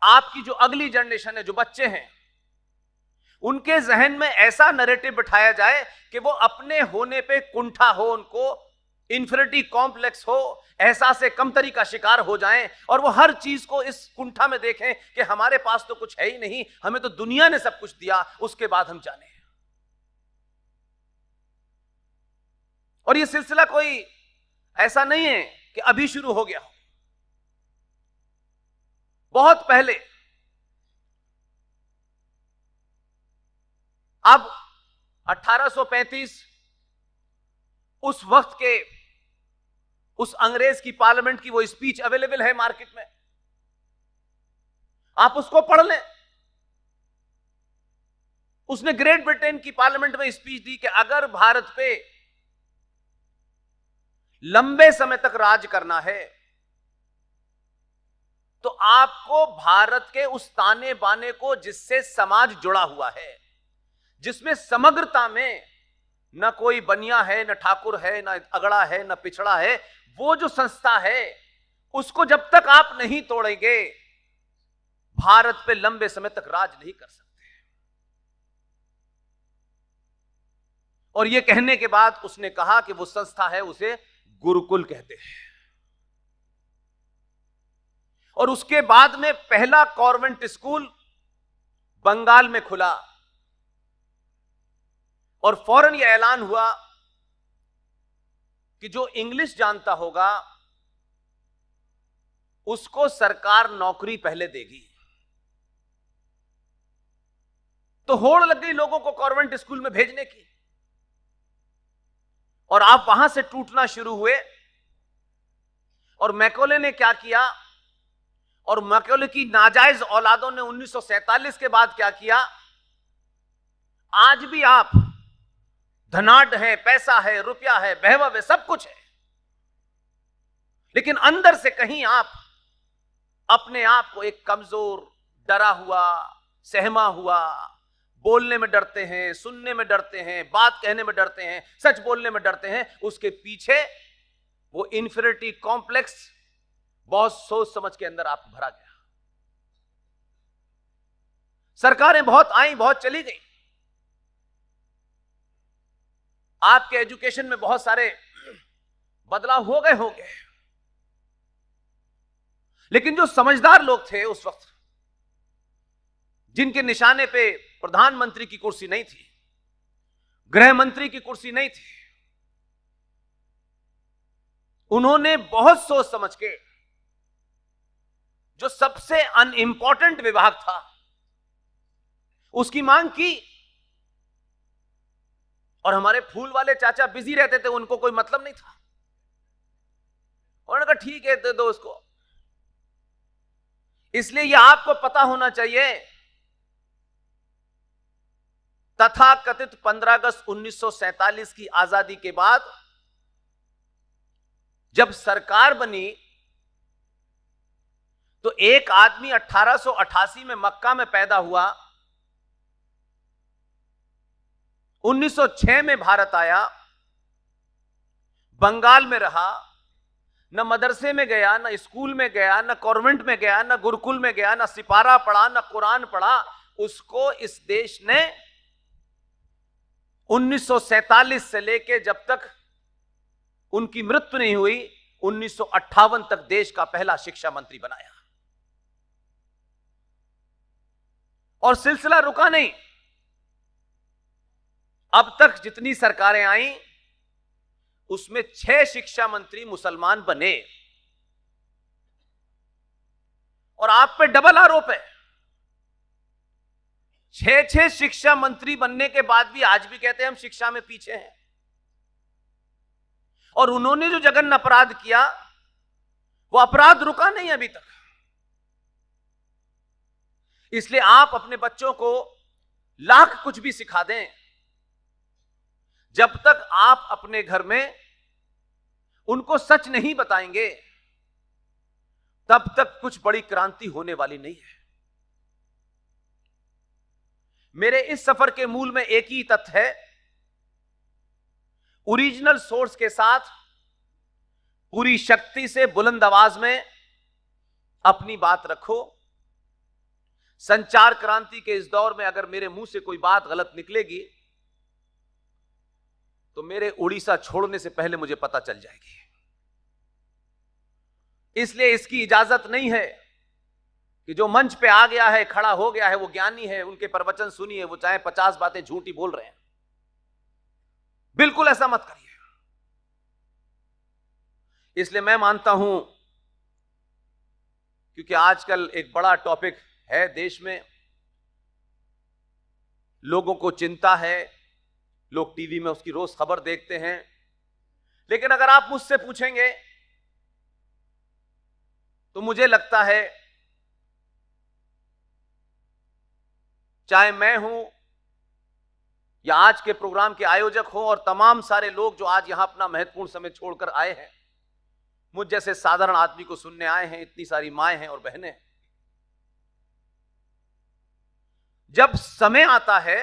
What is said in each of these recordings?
आपकी जो अगली जनरेशन है, जो बच्चे हैं, उनके जहन में ऐसा नैरेटिव बिठाया जाए कि वो अपने होने पे कुंठा हो, उनको इंफिनिटी कॉम्प्लेक्स हो, एहसास कमतरी का शिकार हो जाएं और वो हर चीज को इस कुंठा में देखें कि हमारे पास तो कुछ है ही नहीं, हमें तो दुनिया ने सब कुछ दिया, उसके बाद हम जाने। और ये सिलसिला कोई ऐसा नहीं है कि अभी शुरू हो गया हो। बहुत पहले, अब 1835 उस वक्त के उस अंग्रेज की पार्लियामेंट की वो स्पीच अवेलेबल है मार्केट में, आप उसको पढ़ लें। उसने ग्रेट ब्रिटेन की पार्लियामेंट में स्पीच दी कि अगर भारत पे लंबे समय तक राज करना है तो आपको भारत के उस ताने बाने को, जिससे समाज जुड़ा हुआ है, जिसमें समग्रता में न कोई बनिया है, न ठाकुर है, न अगड़ा है, न पिछड़ा है, वो जो संस्था है उसको जब तक आप नहीं तोड़ेंगे, भारत पे लंबे समय तक राज नहीं कर सकते। और ये कहने के बाद उसने कहा कि वो संस्था है, उसे गुरुकुल कहते हैं। और उसके बाद में पहला कॉन्वेंट स्कूल बंगाल में खुला और फौरन यह ऐलान हुआ कि जो इंग्लिश जानता होगा उसको सरकार नौकरी पहले देगी। तो होड़ लग गई लोगों को कॉन्वेंट स्कूल में भेजने की, और आप वहां से टूटना शुरू हुए। और मैकॉले ने क्या किया, और मैकॉले की नाजायज औलादों ने 1947 के बाद क्या किया, आज भी आप धनाढ्य है, पैसा है, रुपया है, वैभव है, सब कुछ है, लेकिन अंदर से कहीं आप अपने आप को एक कमजोर, डरा हुआ, सहमा हुआ, बोलने में डरते हैं, सुनने में डरते हैं, बात कहने में डरते हैं, सच बोलने में डरते हैं। उसके पीछे वो इंफिनिटी कॉम्प्लेक्स बहुत सोच समझ के अंदर आप भरा गया। सरकारें बहुत आई, बहुत चली गई, आपके एजुकेशन में बहुत सारे बदलाव हो गए, लेकिन जो समझदार लोग थे उस वक्त, जिनके निशाने पे प्रधानमंत्री की कुर्सी नहीं थी, गृह मंत्री की कुर्सी नहीं थी, उन्होंने बहुत सोच समझ के जो सबसे अनइंपॉर्टेंट विभाग था उसकी मांग की। और हमारे फूल वाले चाचा बिजी रहते थे, उनको कोई मतलब नहीं था, उन्होंने कहा ठीक है, दे दो उसको। इसलिए यह आपको पता होना चाहिए, तथा कथित 15 अगस्त 1947 की आजादी के बाद जब सरकार बनी तो एक आदमी 1888 में मक्का में पैदा हुआ, 1906 में भारत आया, बंगाल में रहा, न मदरसे में गया, न स्कूल में गया, न कॉन्वेंट में गया, न गुरुकुल में गया, न सिपारा पढ़ा, न कुरान पढ़ा। उसको इस देश ने 1947 से लेके जब तक उनकी मृत्यु नहीं हुई 1958 तक देश का पहला शिक्षा मंत्री बनाया। और सिलसिला रुका नहीं, अब तक जितनी सरकारें आई उसमें 6 शिक्षा मंत्री मुसलमान बने। और आप पे डबल आरोप है, 6 शिक्षा मंत्री बनने के बाद भी आज भी कहते हैं हम शिक्षा में पीछे हैं। और उन्होंने जो जघन्य अपराध किया वो अपराध रुका नहीं अभी तक। इसलिए आप अपने बच्चों को लाख कुछ भी सिखा दें, जब तक आप अपने घर में उनको सच नहीं बताएंगे तब तक कुछ बड़ी क्रांति होने वाली नहीं है। मेरे इस सफर के मूल में एक ही तथ्य है, ओरिजिनल सोर्स के साथ पूरी शक्ति से बुलंद आवाज में अपनी बात रखो, संचार क्रांति के इस दौर में अगर मेरे मुंह से कोई बात गलत निकलेगी तो मेरे उड़ीसा छोड़ने से पहले मुझे पता चल जाएगी। इसलिए इसकी इजाजत नहीं है कि जो मंच पे आ गया है, खड़ा हो गया है, वो ज्ञानी है, उनके प्रवचन सुनिए, वो चाहे 50 बातें झूठी बोल रहे हैं। बिल्कुल ऐसा मत करिए। इसलिए मैं मानता हूं, क्योंकि आजकल एक बड़ा टॉपिक है देश में, लोगों को चिंता है, लोग टीवी में उसकी रोज खबर देखते हैं, लेकिन अगर आप मुझसे पूछेंगे तो मुझे लगता है चाहे मैं हूं या आज के प्रोग्राम के आयोजक हो और तमाम सारे लोग जो आज यहां अपना महत्वपूर्ण समय छोड़कर आए हैं, मुझ जैसे साधारण आदमी को सुनने आए हैं, इतनी सारी माएं हैं और बहनें हैं, जब समय आता है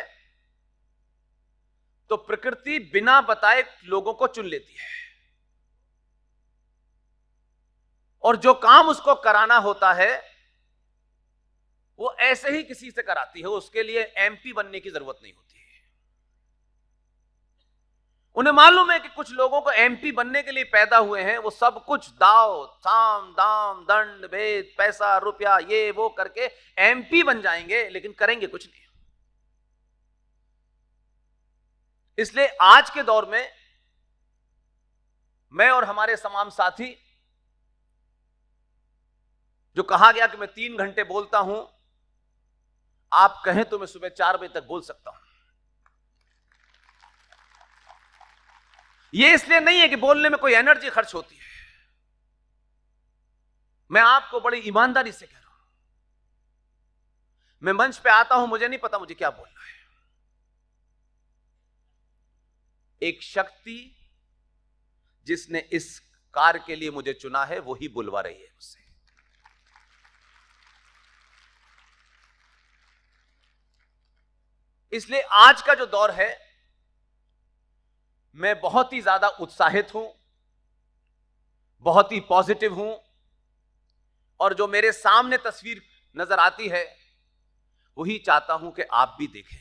तो प्रकृति बिना बताए लोगों को चुन लेती है और जो काम उसको कराना होता है वो ऐसे ही किसी से कराती है। उसके लिए एमपी बनने की जरूरत नहीं होती है। उन्हें मालूम है कि कुछ लोगों को एमपी बनने के लिए पैदा हुए हैं, वो सब कुछ दाव साम दाम दंड भेद पैसा रुपया ये वो करके एमपी बन जाएंगे, लेकिन करेंगे कुछ नहीं। इसलिए आज के दौर में मैं और हमारे तमाम साथी, जो कहा गया कि मैं 3 घंटे बोलता हूं, आप कहें तो मैं सुबह 4 बजे तक बोल सकता हूं। यह इसलिए नहीं है कि बोलने में कोई एनर्जी खर्च होती है, मैं आपको बड़ी ईमानदारी से कह रहा हूं। मैं मंच पे आता हूं, मुझे नहीं पता मुझे क्या बोलना है। एक शक्ति जिसने इस कार्य के लिए मुझे चुना है वही बुलवा रही है मुझसे। इसलिए आज का जो दौर है, मैं बहुत ही ज्यादा उत्साहित हूं, बहुत ही पॉजिटिव हूं, और जो मेरे सामने तस्वीर नजर आती है वही चाहता हूं कि आप भी देखें।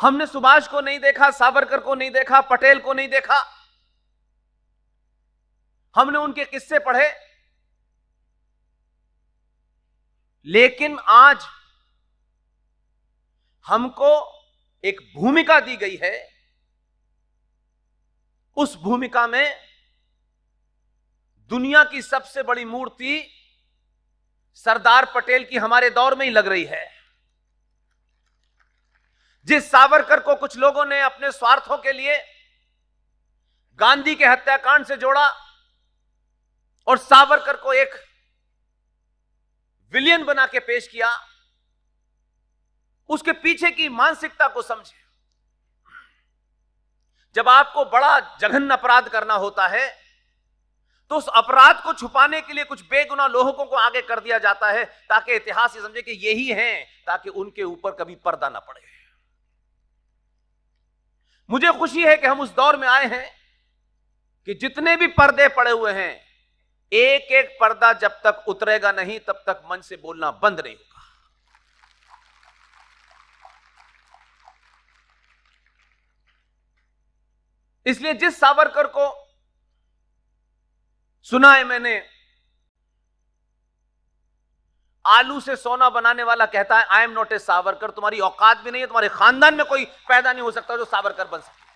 हमने सुभाष को नहीं देखा, सावरकर को नहीं देखा, पटेल को नहीं देखा, हमने उनके किस्से पढ़े, लेकिन आज हमको एक भूमिका दी गई है। उस भूमिका में दुनिया की सबसे बड़ी मूर्ति सरदार पटेल की हमारे दौर में ही लग रही है। जिस सावरकर को कुछ लोगों ने अपने स्वार्थों के लिए गांधी के हत्याकांड से जोड़ा और सावरकर को एक विलियन बना के पेश किया, उसके पीछे की मानसिकता को समझे। जब आपको बड़ा जघन्य अपराध करना होता है तो उस अपराध को छुपाने के लिए कुछ बेगुनाह लोगों को आगे कर दिया जाता है ताकि इतिहास ये समझे कि यही हैं, ताकि उनके ऊपर कभी पर्दा ना पड़े। मुझे खुशी है कि हम उस दौर में आए हैं कि जितने भी पर्दे पड़े हुए हैं, एक एक पर्दा जब तक उतरेगा नहीं तब तक मन से बोलना बंद नहीं होगा। इसलिए जिस सावरकर को सुना है मैंने, आलू से सोना बनाने वाला कहता है I am not a Savarkar, तुम्हारी औकात भी नहीं है, तुम्हारे खानदान में कोई पैदा नहीं हो सकता जो सावरकर बन सके।